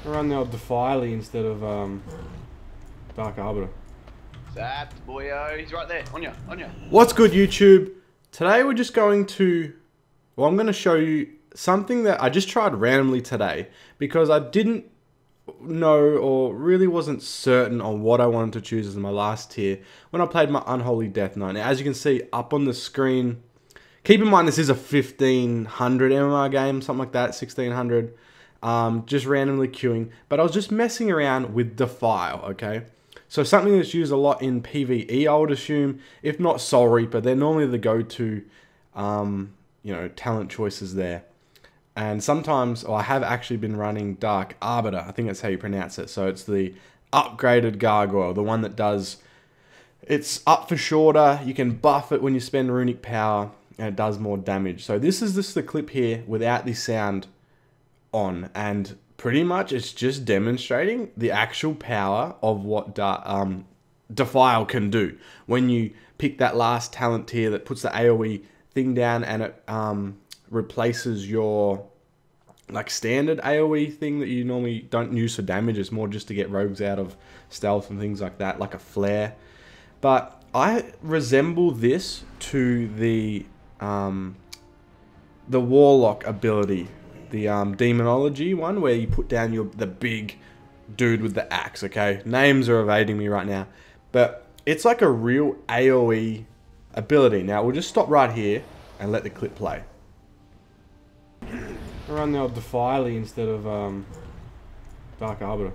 Run the old Defiley instead of Dark Arbiter. Zapped, boyo. He's right there. On ya, on ya. What's good, YouTube? Today we're just going to... Well, I'm going to show you something that I just tried randomly today because I didn't know or really wasn't certain on what I wanted to choose as my last tier when I played my Unholy Death Knight. Now, as you can see up on the screen, keep in mind this is a 1500 MMR game, something like that, 1600. Just randomly queuing, but I was just messing around with Defile, okay? So something that's used a lot in PvE, I would assume, if not Soul Reaper, they're normally the go-to, you know, talent choices there. And sometimes, I have actually been running Dark Arbiter, I think that's how you pronounce it. So it's the upgraded gargoyle, the one that does, it's up for shorter, you can buff it when you spend runic power, and it does more damage. So this is just the clip here without the sound on, and pretty much it's just demonstrating the actual power of what Defile can do when you pick that last talent tier that puts the AoE thing down and it replaces your like standard AoE thing that you normally don't use for damage. It's more just to get rogues out of stealth and things like that, like a flare. But I resemble this to the Warlock ability, the Demonology one, where you put down the big dude with the axe, okay? Names are evading me right now. But it's like a real AoE ability. Now, we'll just stop right here and let the clip play. I run the old Defiley instead of Dark Arbiter.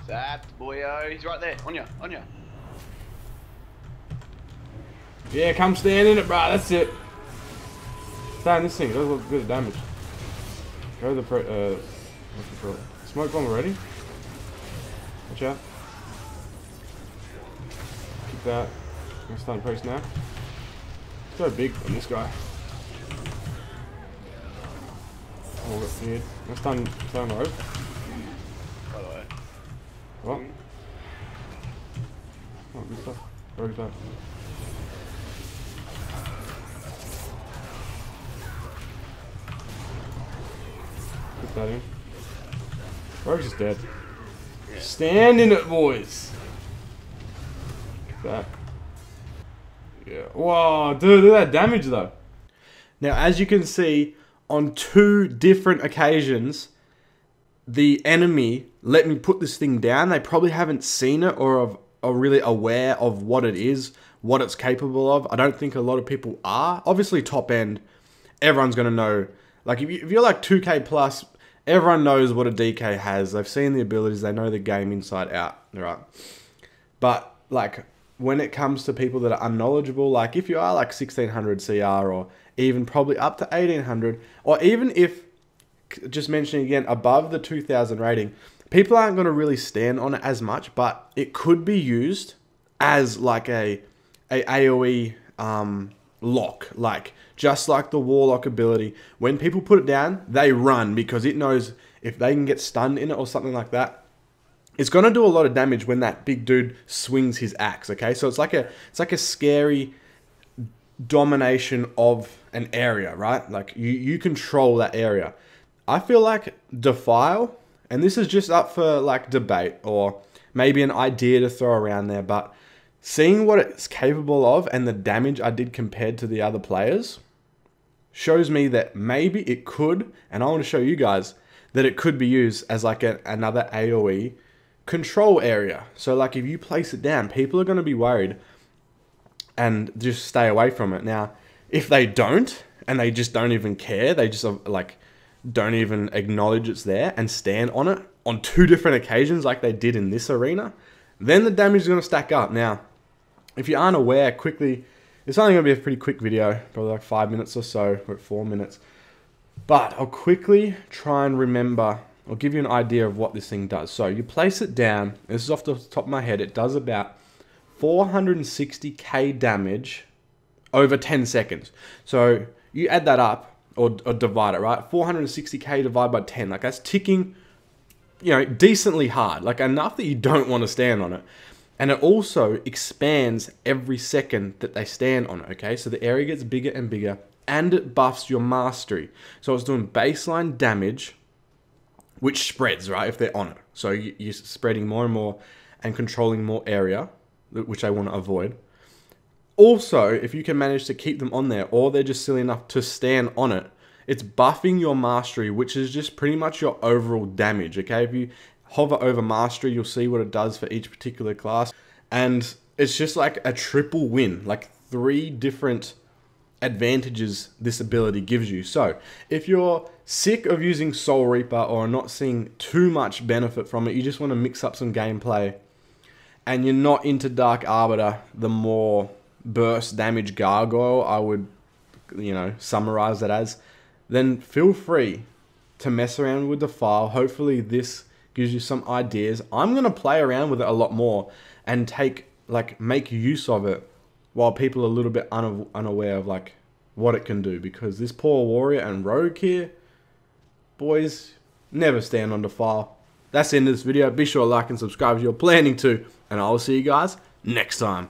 Zapped, boyo. He's right there. On ya, on ya. Yeah, come stand in it, bro. That's it. Stay in this thing. It does look good at damage. Go to the what's it called? Smoke bomb already? Watch out. Keep that. I'm gonna stun priest now. So big on this guy. Oh, got weird. I'm gonna stun rogue. By the way. What? Oh, good stuff. Rogue's back. Put that in. Rogue's just dead. Yeah. Stand in it, boys! Look at that. Yeah. Whoa, dude, look at that damage though. Now, as you can see, on 2 different occasions, the enemy let me put this thing down. They probably haven't seen it or are really aware of what it is, what it's capable of. I don't think a lot of people are. Obviously, top end, everyone's going to know. Like, if you're like 2K plus, everyone knows what a DK has. They've seen the abilities. They know the game inside out, right? But, like, when it comes to people that are unknowledgeable, like, if you are like 1600 CR or even probably up to 1800, or even if, just mentioning again, above the 2000 rating, people aren't going to really stand on it as much, but it could be used as like a AoE lock, like just like the Warlock ability. When people put it down, they run because it knows if they can get stunned in it or something like that, it's going to do a lot of damage when that big dude swings his axe, okay? So it's like a scary domination of an area, right? Like you control that area. I feel like Defile, and this is just up for like debate or maybe an idea to throw around there, but seeing what it's capable of and the damage I did compared to the other players shows me that maybe it could, and I want to show you guys that it could be used as like another AoE control area. So like if you place it down, people are going to be worried and just stay away from it. Now, if they don't, and they just don't even care, they just like don't even acknowledge it's there and stand on it on 2 different occasions like they did in this arena, then the damage is going to stack up. Now, if you aren't aware, quickly, it's only going to be a pretty quick video, probably like 5 minutes or so, we're at 4 minutes. But I'll quickly try and remember, I'll give you an idea of what this thing does. So you place it down, this is off the top of my head, it does about 460k damage over 10 seconds. So you add that up, or divide it, right? 460k divided by 10, like that's ticking, you know, decently hard, like enough that you don't want to stand on it. And it also expands every second that they stand on it, okay? So the area gets bigger and bigger, and it buffs your mastery. So it's doing baseline damage which spreads, right, if they're on it. So you're spreading more and more and controlling more area, which I want to avoid. Also, if you can manage to keep them on there, or they're just silly enough to stand on it, it's buffing your mastery, which is just pretty much your overall damage, okay? If you hover over mastery, you'll see what it does for each particular class. And it's just like a triple win, like 3 different advantages this ability gives you. So if you're sick of using Soul Reaper or not seeing too much benefit from it, you just want to mix up some gameplay, and you're not into Dark Arbiter, the more burst damage gargoyle, I would, summarize that as, then feel free to mess around with the file. Hopefully this gives you some ideas. I'm going to play around with it a lot more and make use of it while people are a little bit unaware of what it can do, because this poor warrior and rogue here, boys, never stand on the file. That's the end of this video. Be sure to like and subscribe if you're planning to, and I'll see you guys next time.